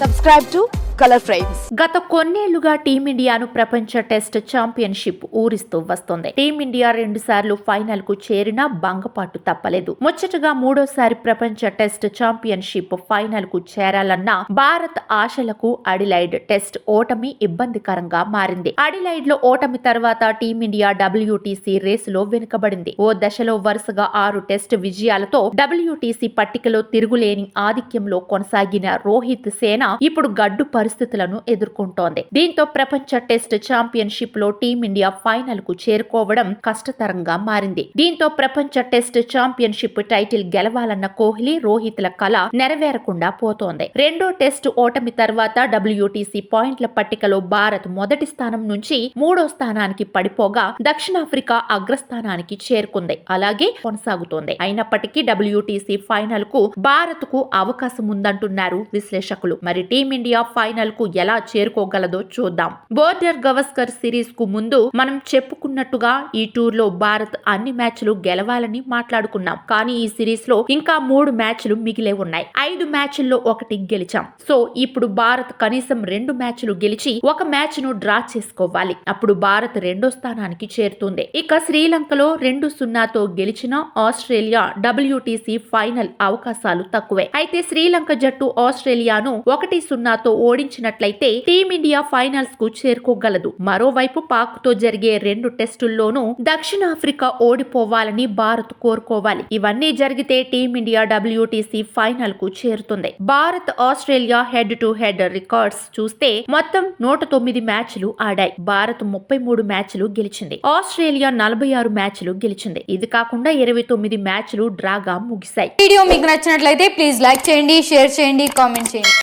Subscribe to Color Frames. గత కొన్నేళ్లుగా టీమిండియాను ప్రపంచ టెస్ట్ ఛాంపియన్షిప్ ఊరిస్తూ వస్తోంది. టీమిండియా 2 సార్లు ఫైనల్ కు చేరినా భంగపాటు తప్పలేదు. ముచ్చటగా మూడోసారి ప్రపంచ టెస్ట్ ఛాంపియన్షిప్ ఫైనల్ కు చేరాలన్న భారత్ ఆశలకు అడిలైడ్ టెస్ట్ ఓటమి ఇబ్బందికరంగా మారింది. అడిలైడ్ లో ఓటమి తర్వాత టీమిండియా WTC రేసులో వెనుకబడింది. ఓ దశలో వరుసగా 6 టెస్ట్ విజయాలతో WTC పట్టికలో తిరుగులేని ఆధిక్యంలో కొనసాగిన రోహిత్ సేన ఇప్పుడు గడ్డు పరిస్థితులను ఎదుర్కొంటోంది. దీంతో ప్రపంచ టెస్ట్ ఛాంపియన్షిప్ లో టీమిండియా ఫైనల్ కు చేరుకోవడం కష్టతరంగా మారింది. దీంతో ప్రపంచ టెస్ట్ ఛాంపియన్షిప్ టైటిల్ గెలవాలన్న కోహ్లీ, రోహిత్ల కల నెరవేరకుండా పోతోంది. రెండో టెస్ట్ ఓటమి తర్వాత WTC పాయింట్ల పట్టికలో భారత్ మొదటి స్థానం నుంచి 3వ స్థానానికి పడిపోగా దక్షిణాఫ్రికా అగ్రస్థానానికి చేరుకుంది. అలాగే కొనసాగుతోంది. అయినప్పటికీ WTC ఫైనల్ కు భారత్ కు అవకాశం ఉందంటున్నారు విశ్లేషకులు. మరి టీమిండియా ఫైనల్ కు ఎలా చేరుకోగలదో చూద్దాం. బోర్డర్ గవస్కర్ సిరీస్ కు ముందు మనం చెప్పుకున్నట్టుగా ఈ టూర్ లో భారత్ అన్ని మ్యాచ్లు గెలవాలని మాట్లాడుకున్నాం. కానీ ఈ సిరీస్ లో ఇంకా 3 మ్యాచ్లు మిగిలే ఉన్నాయి. 5 మ్యాచ్ల్లో 1 గెలిచాం. సో ఇప్పుడు భారత్ కనీసం 2 మ్యాచ్లు గెలిచి 1 మ్యాచ్ ను డ్రా చేసుకోవాలి. అప్పుడు భారత్ 2వ స్థానానికి చేరుతుంది. ఇక శ్రీలంకలో 2-0తో గెలిచిన ఆస్ట్రేలియా WTC ఫైనల్ అవకాశాలు తక్కువే. అయితే శ్రీలంక జట్టు ఆస్ట్రేలియాను 1-0తో ఓడించినట్లయితే టీమిండియా ఫైనల్స్ కు చేరుకోగలదు. మరోవైపు పాక్ తో జరిగే 2 టెస్టుల్లోనూ దక్షిణాఫ్రికా ఓడిపోవాలని భారత్ కోరుకోవాలి. ఇవన్నీ జరిగితే టీమిండియా WTC ఫైనల్ కు చేరుతుంది. Bharat Australia head to head records చూస్తే మొత్తం 109 మ్యాచ్లు ఆడాయి. భారత్ 33 మ్యాచ్లు గెలిచింది. ఆస్ట్రేలియా 46 మ్యాచ్లు గెలిచింది. ఇది కాకుండా 29 మ్యాచ్లు డ్రాగా ముగిశాయి. వీడియో మీకు నచ్చినట్లయితే ప్లీజ్ లైక్ చేయండి, షేర్ చేయండి, కామెంట్ చేయండి.